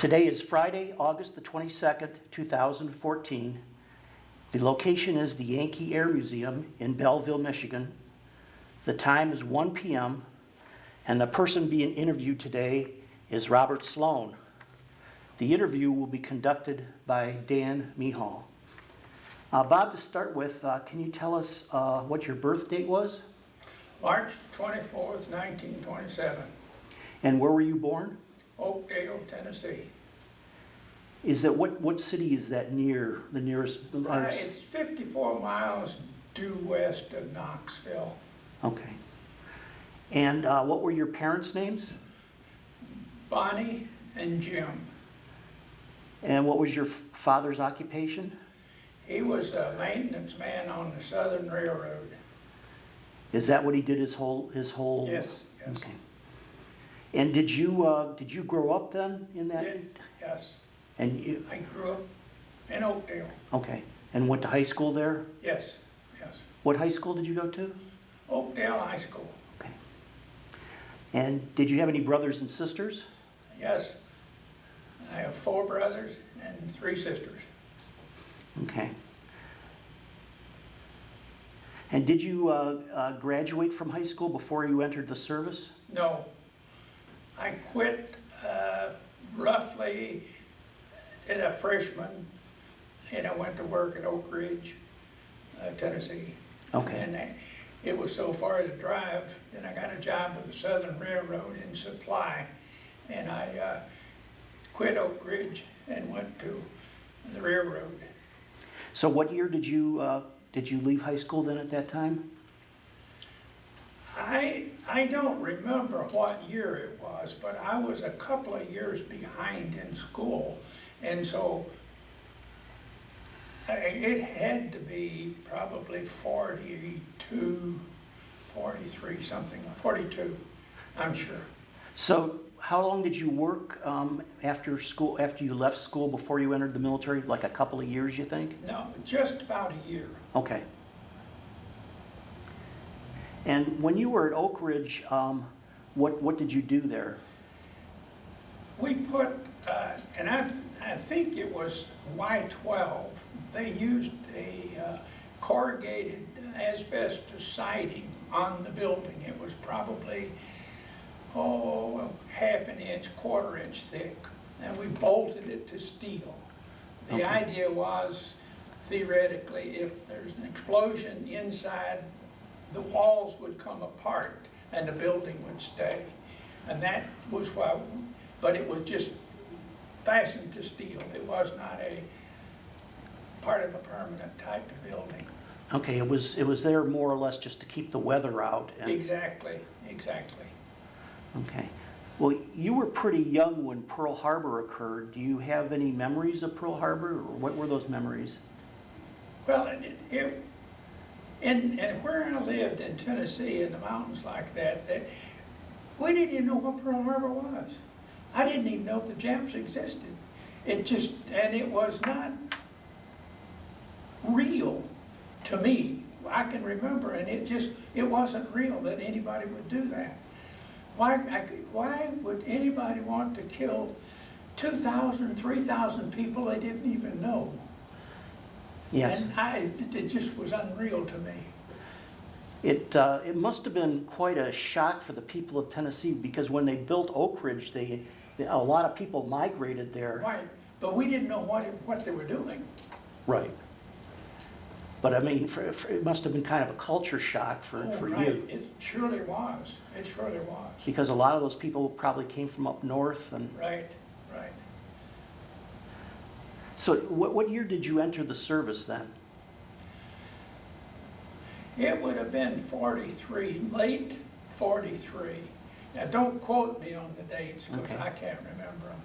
Today is Friday, August the 22nd, 2014. The location is the Yankee Air Museum in Belleville, Michigan. The time is 1 p.m. and the person being interviewed today is Robert Sloan. The interview will be conducted by Dan Mehal. Bob, to start with, can you tell us what your birth date was? March 24th, 1927. And where were you born? Oakdale, Tennessee. Is that what city is that near? The nearest? It's 54 miles due west of Knoxville. Okay. And what were your parents' names? Bonnie and Jim. And what was your father's occupation? He was a maintenance man on the Southern Railroad. Is that what he did his whole? Yes. Okay. And did you grow up then in that? Yes. And I grew up in Oakdale. Okay. And went to high school there? Yes. What high school did you go to? Oakdale High School. Okay. And did you have any brothers and sisters? Yes. I have 4 brothers and 3 sisters. Okay. And did you graduate from high school before you entered the service? No. I quit roughly as a freshman, and I went to work at Oakridge, Tennessee. Okay. And it was so far to drive, and I got a job with the Southern Railroad in supply, and I quit Oakridge and went to the railroad. So what year did you leave high school then at that time? I don't remember what year it was, but I was a couple of years behind in school, and so it had to be probably 42, 43, something, 42, I'm sure. So how long did you work after school, after you left school before you entered the military? Like a couple of years, you think? No, just about a year. Okay. And when you were at Oakridge, what did you do there? We put, and I think it was Y12, they used a corrugated asbestos siding on the building. It was probably, half an inch, quarter inch thick, and we bolted it to steel. The idea was, theoretically, if there's an explosion inside, the walls would come apart and the building would stay. And that was why, but it was just fastened to steel. It was not a part of a permanent type of building. Okay, it was there more or less just to keep the weather out. And... Exactly. Okay. Well, you were pretty young when Pearl Harbor occurred. Do you have any memories of Pearl Harbor, or what were those memories? Well, and where I lived in Tennessee, in the mountains like that, we didn't even know what Pearl Harbor was. I didn't even know the Japs existed. And it was not real to me. I can remember, and it wasn't real that anybody would do that. Why would anybody want to kill 2,000, 3,000 people they didn't even know? Yes. And it just was unreal to me. It must have been quite a shock for the people of Tennessee, because when they built Oakridge, a lot of people migrated there. Right, but we didn't know what they were doing. Right. But I mean, it must have been kind of a culture shock for right. you. It surely was. Because a lot of those people probably came from up north. And Right. So what year did you enter the service then? It would have been 43, late 43. Now don't quote me on the dates, because Okay. I can't remember them.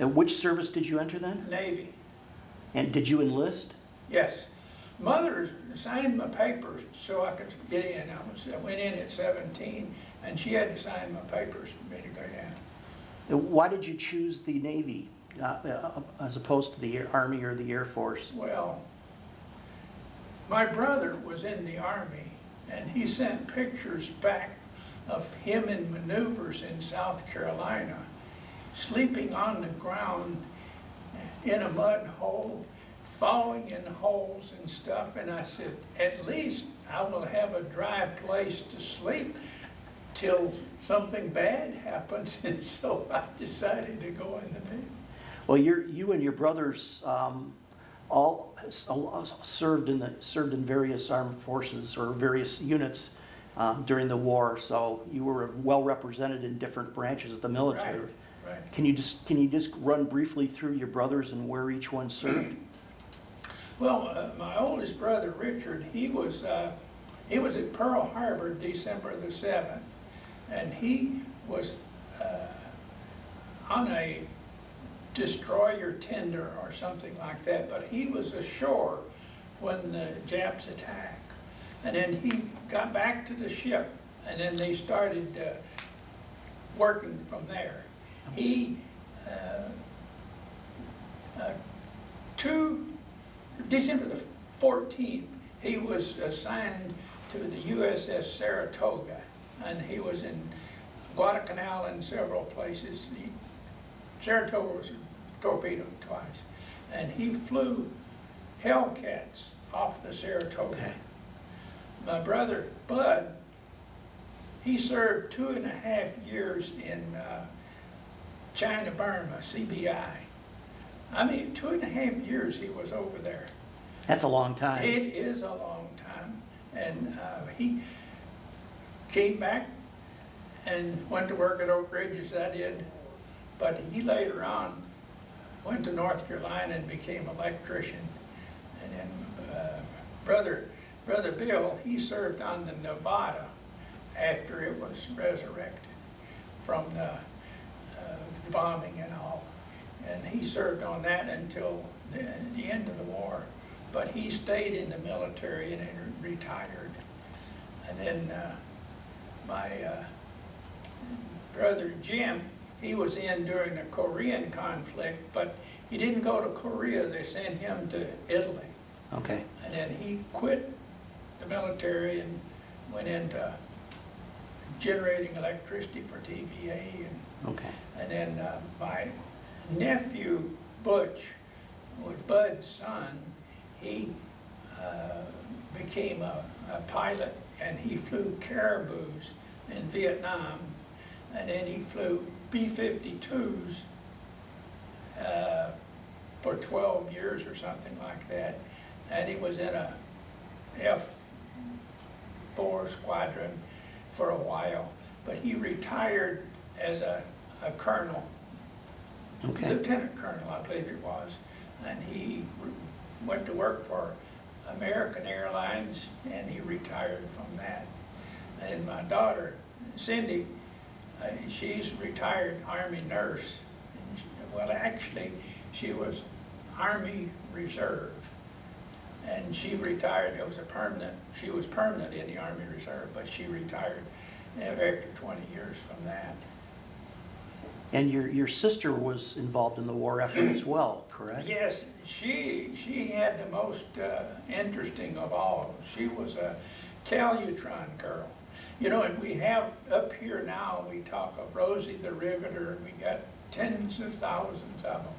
And which service did you enter then? Navy. And did you enlist? Yes. Mother signed my papers so I could get in. I went in at 17, and she had to sign my papers for me to go in. And why did you choose the Navy as opposed to the Army or the Air Force? Well, my brother was in the Army, and he sent pictures back of him in maneuvers in South Carolina. sleeping on the ground in a mud hole, falling in holes and stuff. And I said, at least I will have a dry place to sleep till something bad happens. And so I decided to go in the Navy. Well, you and your brothers all served in various armed forces or various units during the war, so you were well represented in different branches of the military. Right, right. Can you just run briefly through your brothers and where each one served? Well, my oldest brother, Richard, he was at Pearl Harbor December the 7th, and he was on a destroyer tender or something like that, but he was ashore when the Japs attacked. And then he got back to the ship, and then they started working from there. He, December the 14th, he was assigned to the USS Saratoga, and he was in Guadalcanal and several places. Saratoga was torpedoed twice, and he flew Hellcats off the Saratoga. Okay. My brother Bud, he served 2.5 years in China, Burma, CBI. I mean, 2.5 years he was over there. That's a long time. It is a long time. And he came back and went to work at Oakridge as I did. But he later on went to North Carolina and became an electrician. And then Brother Bill, he served on the Nevada after it was resurrected from the bombing and all. And he served on that until the end of the war. But he stayed in the military and then retired. And then my brother Jim, he was in during the Korean conflict, but he didn't go to Korea. They sent him to Italy. Okay. And then he quit the military and went into generating electricity for TVA. Okay. And then my nephew, Butch, was Bud's son. He became a pilot, and he flew Caribous in Vietnam, and then he flew B-52s for 12 years or something like that, and he was in a F-4 squadron for a while, but he retired as a colonel, Okay. lieutenant colonel, I believe it was, and he went to work for American Airlines, and he retired from that. And my daughter, Cindy, she's retired Army nurse. Well, actually, she was Army Reserve, and she retired. It was she was permanent in the Army Reserve, but she retired after 20 years from that. And your sister was involved in the war effort as well, correct? Yes, she had the most interesting of all. She was a Calutron girl. You know, and we have up here now, we talk of Rosie the Riveter, and we got tens of thousands of them.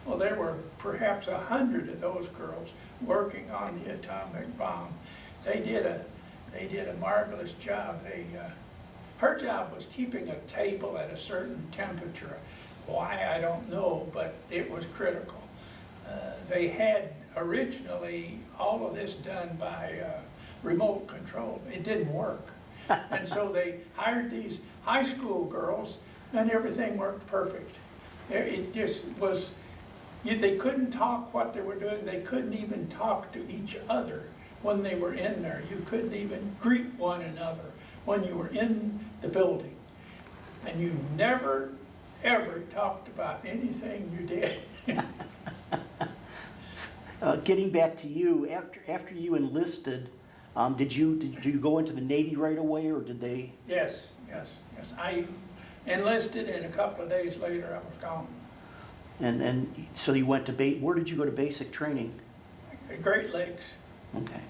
Well, there were perhaps 100 of those girls working on the atomic bomb. They did a marvelous job. Her job was keeping a table at a certain temperature. Why, I don't know, but it was critical. They had originally all of this done by remote control. It didn't work. And so they hired these high school girls, and everything worked perfect. It just was, they couldn't talk what they were doing. They couldn't even talk to each other when they were in there. You couldn't even greet one another when you were in the building. And you never, ever talked about anything you did. Getting back to you, after you enlisted, did you go into the Navy right away, or did they? Yes. I enlisted, and a couple of days later I was gone. And so you went to where did you go to basic training? Great Lakes. Okay.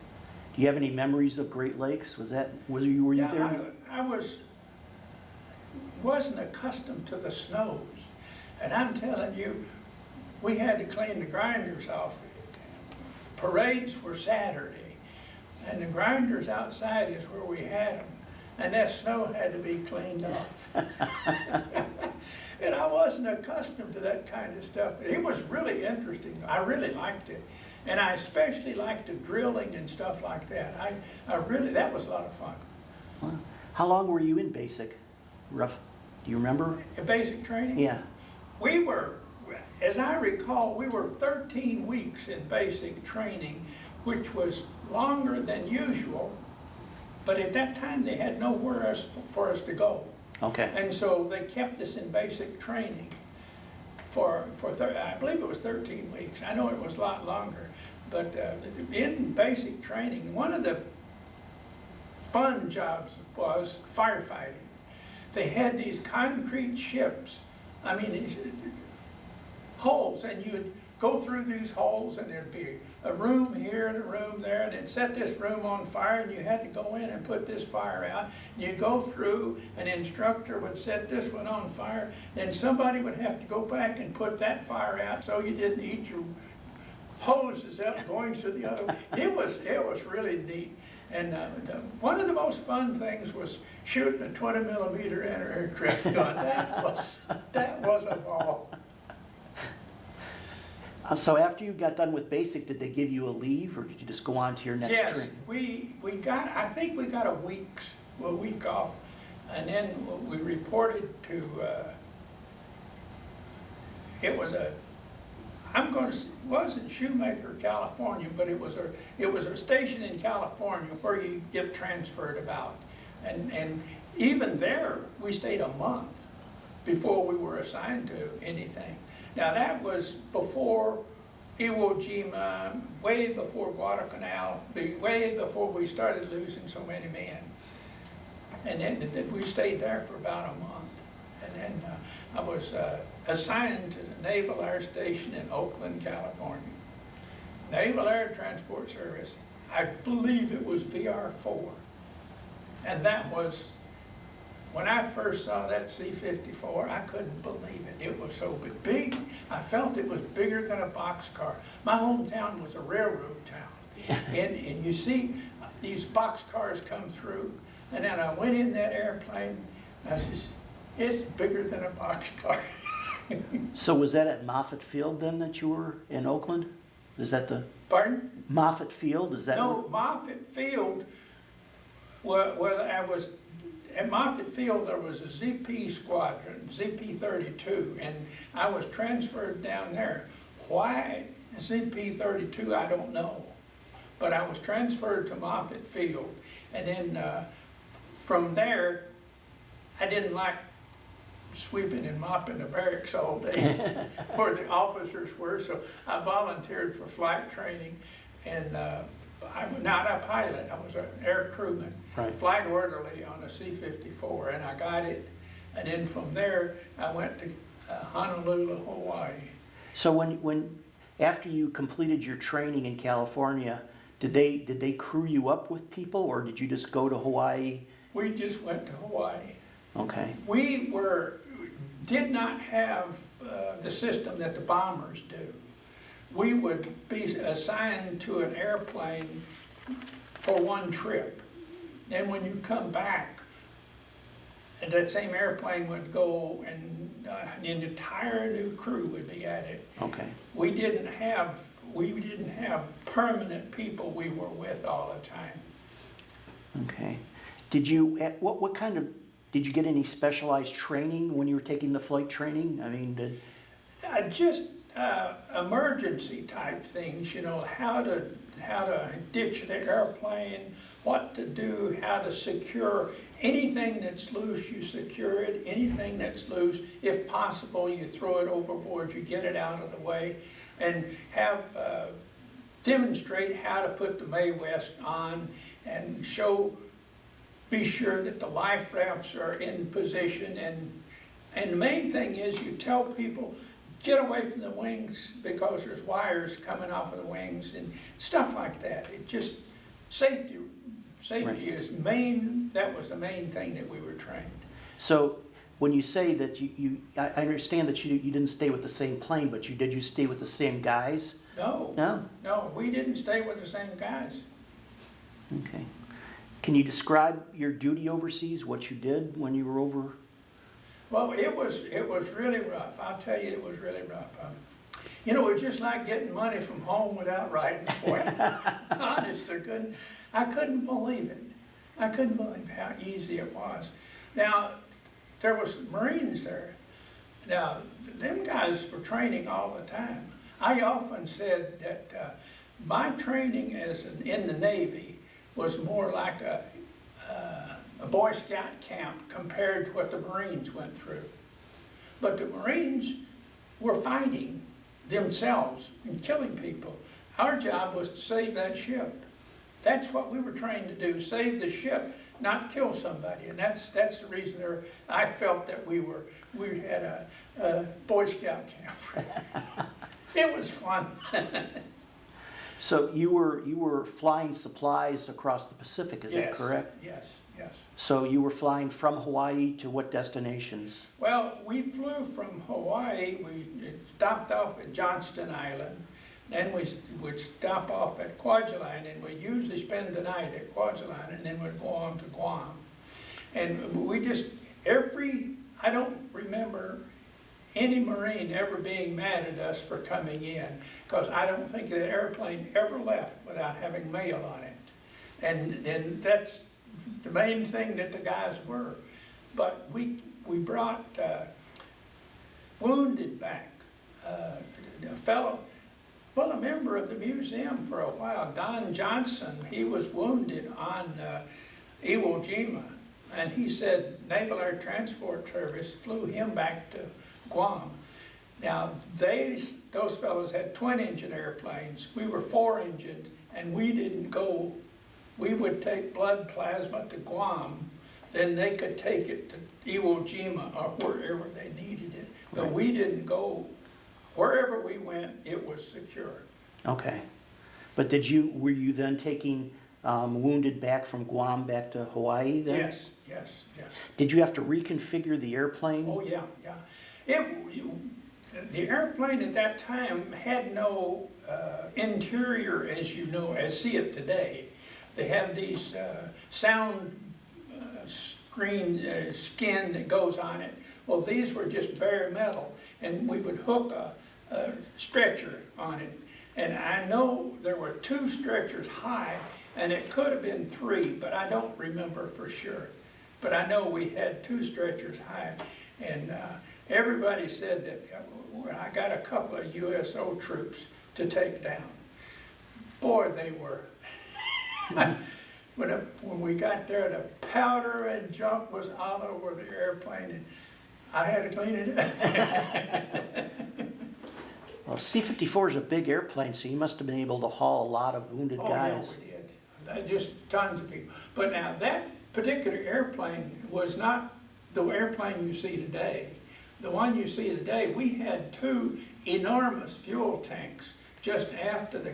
Do you have any memories of Great Lakes? Were you there? I wasn't accustomed to the snows. And I'm telling you, we had to clean the grinders off. Parades were Saturday, and the grinders outside is where we had them. And that snow had to be cleaned off. And I wasn't accustomed to that kind of stuff. It was really interesting. I really liked it. And I especially liked the drilling and stuff like that. That was a lot of fun. Wow. How long were you in basic? Rough, do you remember? Basic training? Yeah. We were, as I recall, we were 13 weeks in basic training, which was longer than usual, but at that time they had nowhere else for us to go. Okay. And so they kept us in basic training for I believe it was 13 weeks. I know it was a lot longer, but in basic training, one of the fun jobs was firefighting. They had these concrete ships, I mean, these holes, and you'd go through these holes, and there'd be a room here and a room there, and they'd set this room on fire, and you had to go in and put this fire out. And you'd go through, an instructor would set this one on fire, then somebody would have to go back and put that fire out so you didn't eat your hoses out going to the other. It was really neat. And one of the most fun things was shooting a 20mm anti-aircraft gun. That was a ball. So after you got done with basic, did they give you a leave, or did you just go on to your next training? Yes, we got, I think we got a week off, and then we reported to, it wasn't Shoemaker, California, but it was a station in California where you get transferred about. And even there, we stayed a month before we were assigned to anything. Now that was before Iwo Jima, way before Guadalcanal, way before we started losing so many men. And then we stayed there for about a month. And then I was assigned to the Naval Air Station in Oakland, California. Naval Air Transport Service, I believe it was VR-4. And that was, when I first saw that C-54, I couldn't believe it. It was so big. I felt it was bigger than a boxcar. My hometown was a railroad town. And you see these boxcars come through, and then I went in that airplane, and I said, it's bigger than a boxcar. So was that at Moffett Field then that you were in Oakland? Is that the? Pardon? Moffett Field, is that? No, Moffett Field, well, I was, at Moffett Field there was a ZP squadron, ZP-32, and I was transferred down there. Why ZP-32, I don't know. But I was transferred to Moffett Field, and then from there, I didn't like sweeping and mopping the barracks all day where the officers were, so I volunteered for flight training, and I'm not a pilot, I was an air crewman, right. Flight orderly on a C-54, and I got it, and then from there I went to Honolulu, Hawaii. So when after you completed your training in California, did they crew you up with people, or did you just go to Hawaii? We just went to Hawaii. Okay. We did not have the system that the bombers do. We would be assigned to an airplane for one trip. Then when you come back, and that same airplane would go, and an entire new crew would be at it. Okay. We didn't have permanent people we were with all the time. Okay. Did you what kind of did you get any specialized training when you were taking the flight training? I mean, just emergency type things, you know, how to ditch the airplane, what to do, how to secure anything that's loose, you secure it. Anything that's loose, if possible, you throw it overboard, you get it out of the way, and have demonstrate how to put the Mae West on and be sure that the life rafts are in position, and the main thing is you tell people, get away from the wings because there's wires coming off of the wings and stuff like that. It just, safety Right. is that was the main thing that we were trained. So when you say that I understand that you didn't stay with the same plane, but did you stay with the same guys? No, No? no, we didn't stay with the same guys. Okay. Can you describe your duty overseas, what you did when you were over? Well, it was really rough. I'll tell you, it was really rough. You know, it was just like getting money from home without writing for it. Honest, I couldn't believe it. I couldn't believe how easy it was. Now, there was Marines there. Now, them guys were training all the time. I often said that my training in the Navy was more like a Boy Scout camp compared to what the Marines went through. But the Marines were fighting themselves and killing people. Our job was to save that ship. That's what we were trained to do, save the ship, not kill somebody. And that's the reason I felt that we had a Boy Scout camp. It was fun. So you were flying supplies across the Pacific, is that correct? Yes, yes. So you were flying from Hawaii to what destinations? Well, we flew from Hawaii. We stopped off at Johnston Island. Then we would stop off at Kwajalein, and we'd usually spend the night at Kwajalein, and then we'd go on to Guam. And we just, I don't remember any Marine ever being mad at us for coming in, because I don't think that airplane ever left without having mail on it. And that's the main thing that the guys were. But we brought wounded back. A fellow, well, a member of the museum for a while, Don Johnson, he was wounded on Iwo Jima. And he said Naval Air Transport Service flew him back to Guam. Now, those fellows had twin-engine airplanes. We were four-engine, and we didn't go. We would take blood plasma to Guam, then they could take it to Iwo Jima or wherever they needed it. But we didn't go. Wherever we went, it was secure. Okay. But were you then taking wounded back from Guam back to Hawaii then? Yes, yes, yes. Did you have to reconfigure the airplane? Oh, yeah, yeah. The airplane at that time had no interior as see it today. They have these sound screen skin that goes on it. Well, these were just bare metal, and we would hook a stretcher on it. And I know there were 2 stretchers high, and it could have been 3, but I don't remember for sure. But I know we had 2 stretchers high, and everybody said that I got a couple of USO troops to take down. Boy, they were. When we got there, the powder and junk was all over the airplane, and I had to clean it up. Well, C-54 is a big airplane, so you must have been able to haul a lot of wounded guys. Oh, yeah, we did. Just tons of people. But now, that particular airplane was not the airplane you see today. The one you see today, we had 2 enormous fuel tanks just after the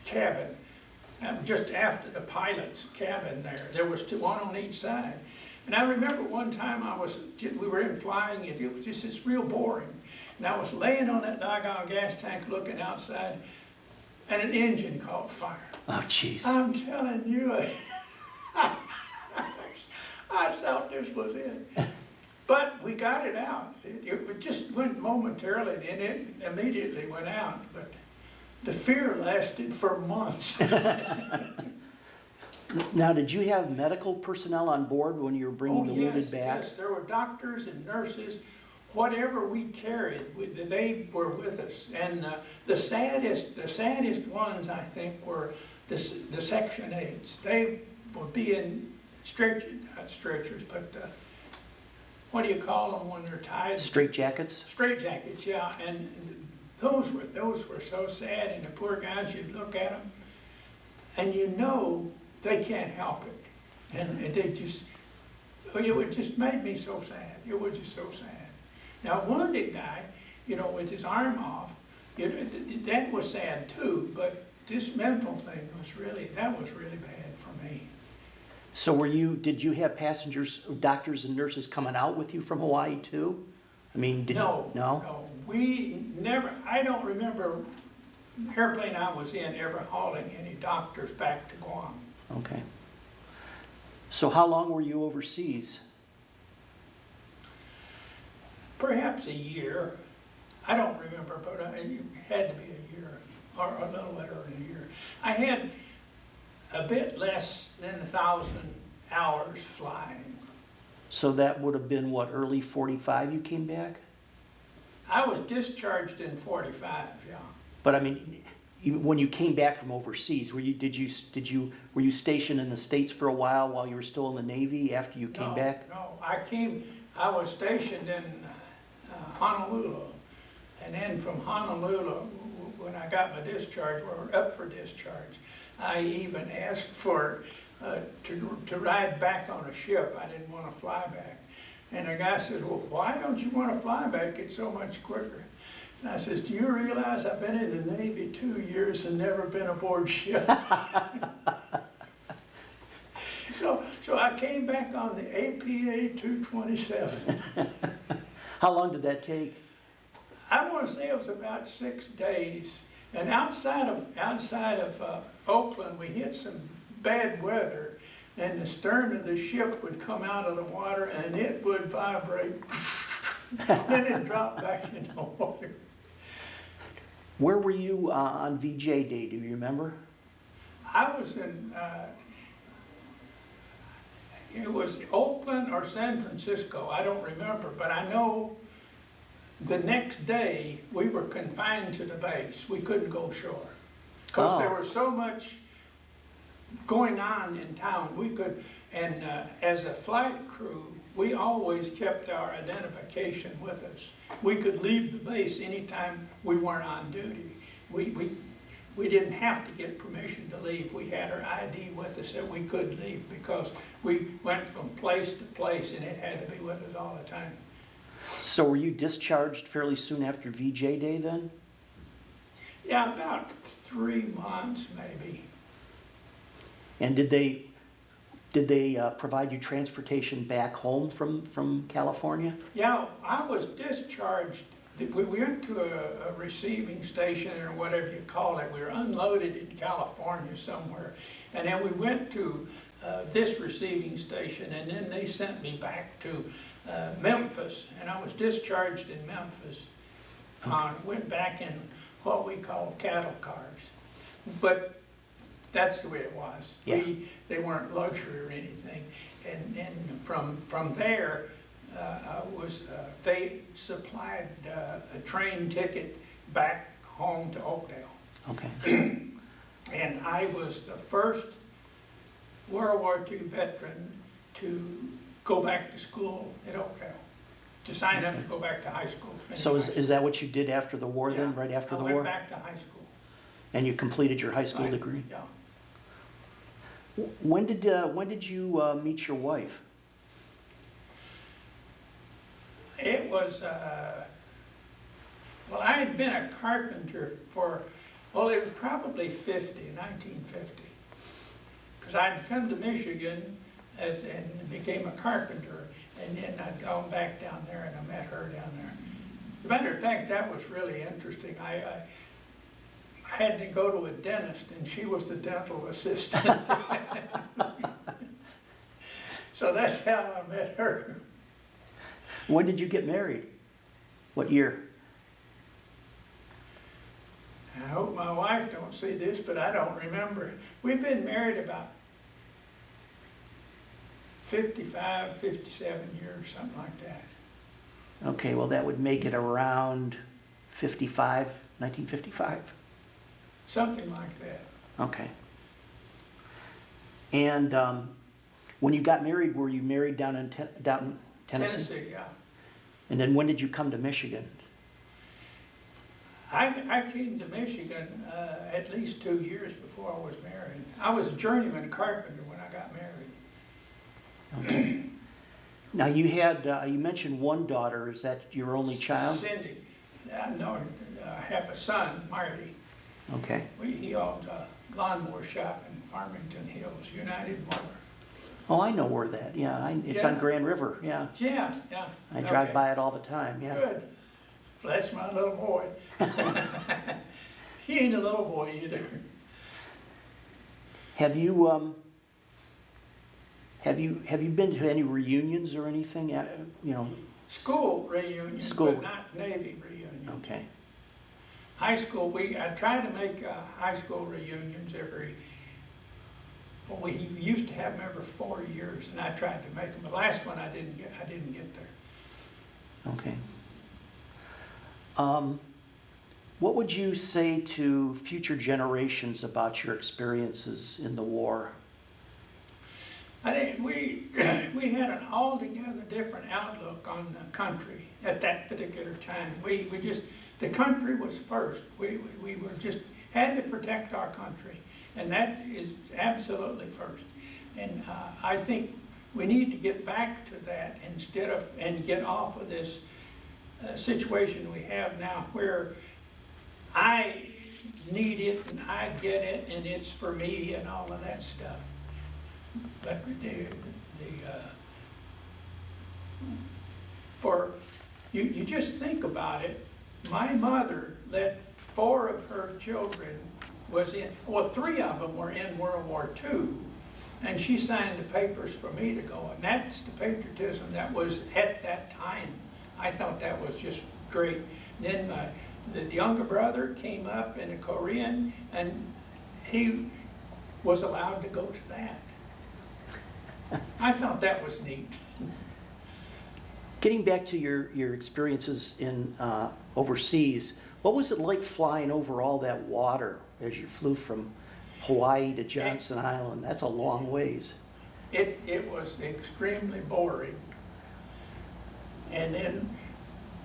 cabin. Just after the pilot's cabin there. There was 2, one on each side. And I remember one time we were in flying, it was just this real boring. And I was laying on that doggone gas tank looking outside, and an engine caught fire. Oh, jeez. I'm telling you, I thought this was it. But we got it out. It just went momentarily, and it immediately went out. But the fear lasted for months. Now, did you have medical personnel on board when you were bringing the wounded back? Yes, there were doctors and nurses. Whatever we carried, they were with us. And the saddest ones, I think, were the Section 8s. They would be in not stretchers, but what do you call them when they're tied? Straitjackets? Straitjackets, yeah. And those were so sad. And the poor guys, you'd look at them, and you know they can't help it. And it just made me so sad. It was just so sad. Now, a wounded guy, with his arm off, that was sad too, but this mental thing was really bad for me. So did you have passengers, doctors and nurses coming out with you from Hawaii too? I mean, did you? No, No? no, we never, I don't remember the airplane I was in ever hauling any doctors back to Guam. Okay. So how long were you overseas? Perhaps a year. I don't remember, but it had to be a year, or a little better than a year. I had a bit less than 1,000 hours flying. So that would have been what, early 45 you came back? I was discharged in 45, yeah. But I mean, when you came back from overseas, were you stationed in the States for a while you were still in the Navy after you came back? No, I was stationed in Honolulu. And then from Honolulu, when I got my discharge, we were up for discharge, I even asked for, to ride back on a ship. I didn't want to fly back. And the guy says, well, why don't you want to fly back? It's so much quicker. And I says, do you realize I've been in the Navy 2 years and never been aboard ship? So I came back on the APA 227. How long did that take? I want to say it was about 6 days. And outside of Oakland, we hit some bad weather, and the stern of the ship would come out of the water, and it would vibrate, and it dropped back into the water. Where were you on VJ Day? Do you remember? I was in, it was Oakland or San Francisco, I don't remember, but I know the next day we were confined to the base. We couldn't go ashore because there was so much going on in town. We could, and as a flight crew, we always kept our identification with us. We could leave the base anytime we weren't on duty. We didn't have to get permission to leave. We had our ID with us that we could leave because we went from place to place and it had to be with us all the time. So were you discharged fairly soon after VJ Day then? Yeah, about 3 months maybe. And did they provide you transportation back home from California? Yeah, I was discharged. We went to a receiving station or whatever you call it. We were unloaded in California somewhere. And then we went to this receiving station, and then they sent me back to Memphis, and I was discharged in Memphis. Went back in what we call cattle cars. But that's the way it was. Yeah. They weren't luxury or anything. And then from there, they supplied a train ticket back home to Oakdale. Okay. And I was the first World War II veteran to go back to school at Oakdale, to sign up to go back to high school. So is that what you did after the war then, right after the war? I went back to high school. And you completed your high school degree? Yeah. When did you meet your wife? It was, well, I had been a carpenter for, well, it was probably 1950. Because I'd come to Michigan and became a carpenter, and then I'd gone back down there and I met her down there. As a matter of fact, that was really interesting. I had to go to a dentist, and she was the dental assistant. So that's how I met her. When did you get married? What year? I hope my wife don't see this, but I don't remember. We've been married about 55, 57 years, something like that. Okay, well that would make it around 1955. Something like that. Okay. And when you got married, were you married down in Tennessee? Tennessee, yeah. And then when did you come to Michigan? I came to Michigan at least 2 years before I was married. I was a journeyman carpenter when I got married. Okay. Now you had, you mentioned one daughter. Is that your only child? Cindy. No, I have a son, Marty. Okay. He owns a lawnmower shop in Farmington Hills, United Mower. Oh, I know where that, yeah, it's on Yeah. Grand River, yeah. Yeah, yeah. I drive Okay. by it all the time, yeah. Good. That's my little boy. He ain't a little boy either. Have you, have you been to any reunions or anything, you know? School reunions, School. but not Navy reunions. Okay, High school, I try to make high school reunions well, we used to have them every 4 years, and I tried to make them. The last one I didn't get there. okay. What would you say to future generations about your experiences in the war? I think we had an altogether different outlook on the country at that particular time. We just, the country was first. We were just, had to protect our country, and that is absolutely first. And I think we need to get back to that and get off of this situation we have now where I need it and I get it and it's for me and all of that stuff. But you just think about it. My mother let 4 of her children well, 3 of them were in World War II, and she signed the papers for me to go. And that's the patriotism that was at that time. I thought that was just great. And then the younger brother came up in a Korean, and he was allowed to go to that. I thought that was neat. Getting back to your experiences in overseas, what was it like flying over all that water as you flew from Hawaii to Johnson Island? That's a long ways. It was extremely boring. And then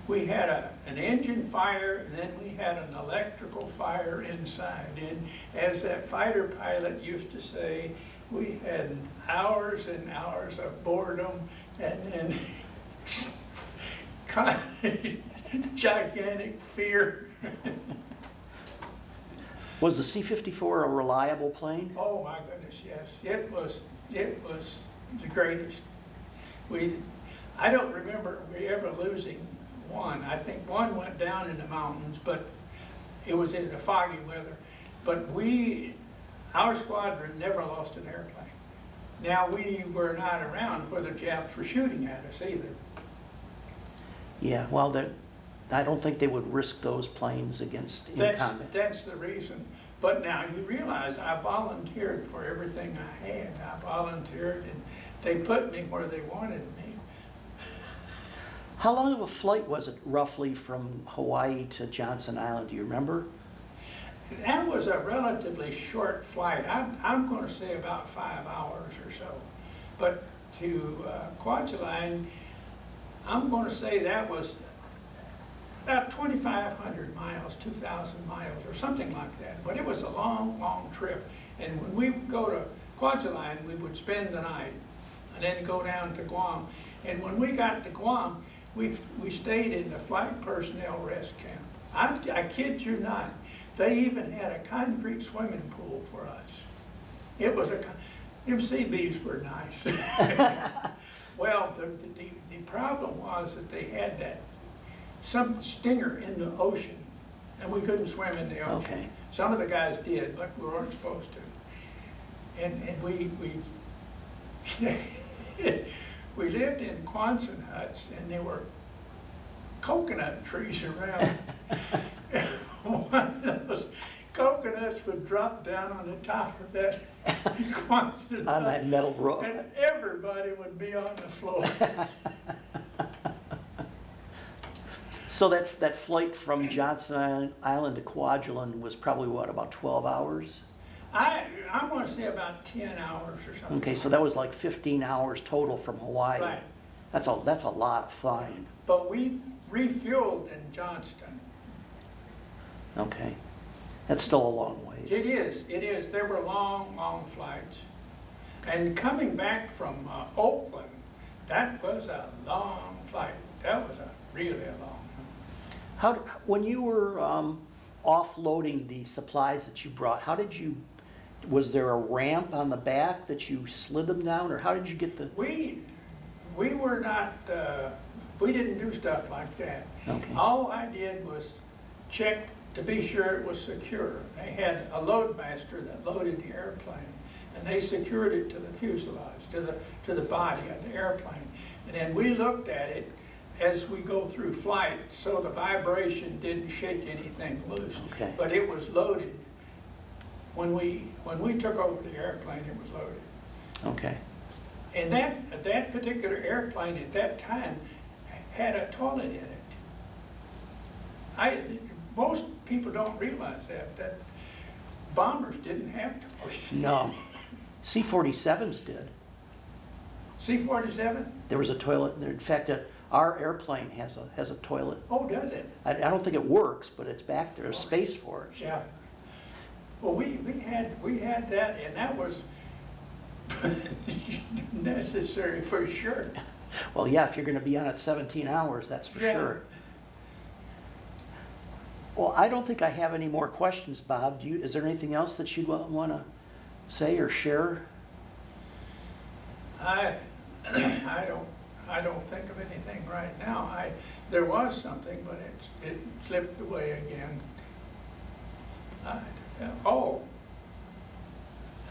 we had an engine fire, and then we had an electrical fire inside. And as that fighter pilot used to say, we had hours and hours of boredom and gigantic fear. Was the C-54 a reliable plane? Oh my goodness, yes. It was the greatest. I don't remember we ever losing one. I think one went down in the mountains, but it was in the foggy weather. But our squadron never lost an airplane. Now, we were not around where the Japs were shooting at us either. Yeah, well, I don't think they would risk those planes in combat. That's the reason. But now you realize I volunteered for everything I had. I volunteered, and they put me where they wanted me. How long of a flight was it roughly from Hawaii to Johnson Island? Do you remember? That was a relatively short flight. I'm going to say about 5 hours or so. But to Kwajalein, I'm going to say that was about 2,500 miles, 2,000 miles, or something like that. But it was a long, long trip. And when we would go to Kwajalein, we would spend the night and then go down to Guam. And when we got to Guam, we stayed in the flight personnel rest camp. I kid you not. They even had a concrete swimming pool for us. It was them CBs were nice. Well, the problem was that they had some stinger in the ocean, and we couldn't swim in the ocean. Okay. Some of the guys did, but we weren't supposed to. And we we lived in Quonset huts, and there were coconut trees around. One of those coconuts would drop down on the top of that Quonset On that metal rope. and everybody would be on the floor. So that flight from Johnson Island to Kwajalein was probably, what, about 12 hours? I'm going to say about 10 hours or something. Okay, so that was like 15 hours total from Hawaii. Right. That's a lot of flying. But we refueled in Johnston. Okay. That's still a long ways. It is. There were long, long flights. And coming back from Oakland, that was a long flight. That was really a long one. When you were offloading the supplies that you brought, how did you Was there a ramp on the back that you slid them down, or how did you get the? We were not, we didn't do stuff like that. Okay. All I did was check to be sure it was secure. They had a load master that loaded the airplane, and they secured it to the fuselage, to the body of the airplane. And then we looked at it as we go through flight, so the vibration didn't shake anything loose. Okay. But it was loaded. When we took over the airplane, it was loaded. Okay. And that particular airplane at that time had a toilet in it. Most people don't realize that bombers didn't have toilets. No. C-47s did. C-47? There was a toilet in there. In fact, our airplane has a toilet. Oh, does it? I don't think it works, but it's back there. There's space for it. Yeah. Well, we had that, and that was necessary for sure. Well, yeah, if you're going to be on it 17 hours, that's for Yeah. sure. Well, I don't think I have any more questions, Bob. Is there anything else that you want to say or share? I don't think of anything right now. There was something, but it slipped away again.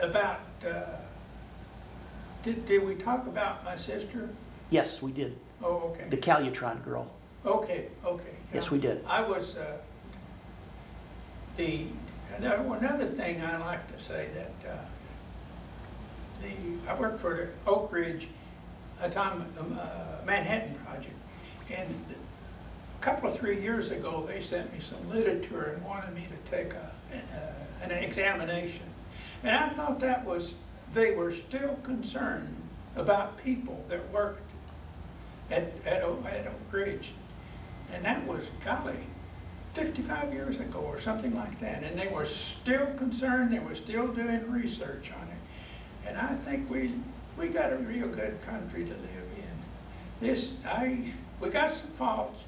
About did we talk about my sister? Yes, we did. Oh, okay. The Calutron girl. Okay. Yes, Yeah. we did. I was another thing I like to say that I worked for the Oakridge Manhattan Project, and a couple of 3 years ago they sent me some literature and wanted me to take an examination, and I thought they were still concerned about people that worked at Oakridge, and that was, golly, 55 years ago or something like that, and they were still concerned, they were still doing research on it. And I think we got a real good country to live in. We got some faults,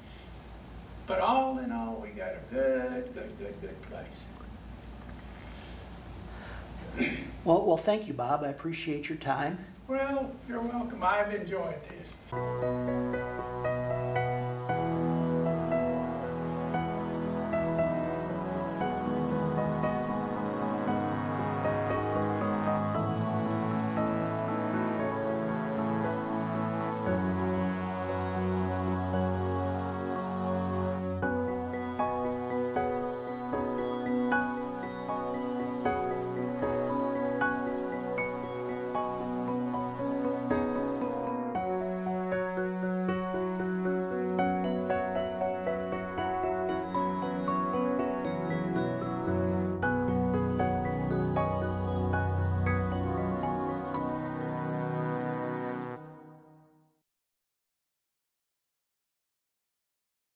but all in all, we got a good place. Well, thank you, Bob. I appreciate your time. Well, you're welcome. I've enjoyed this.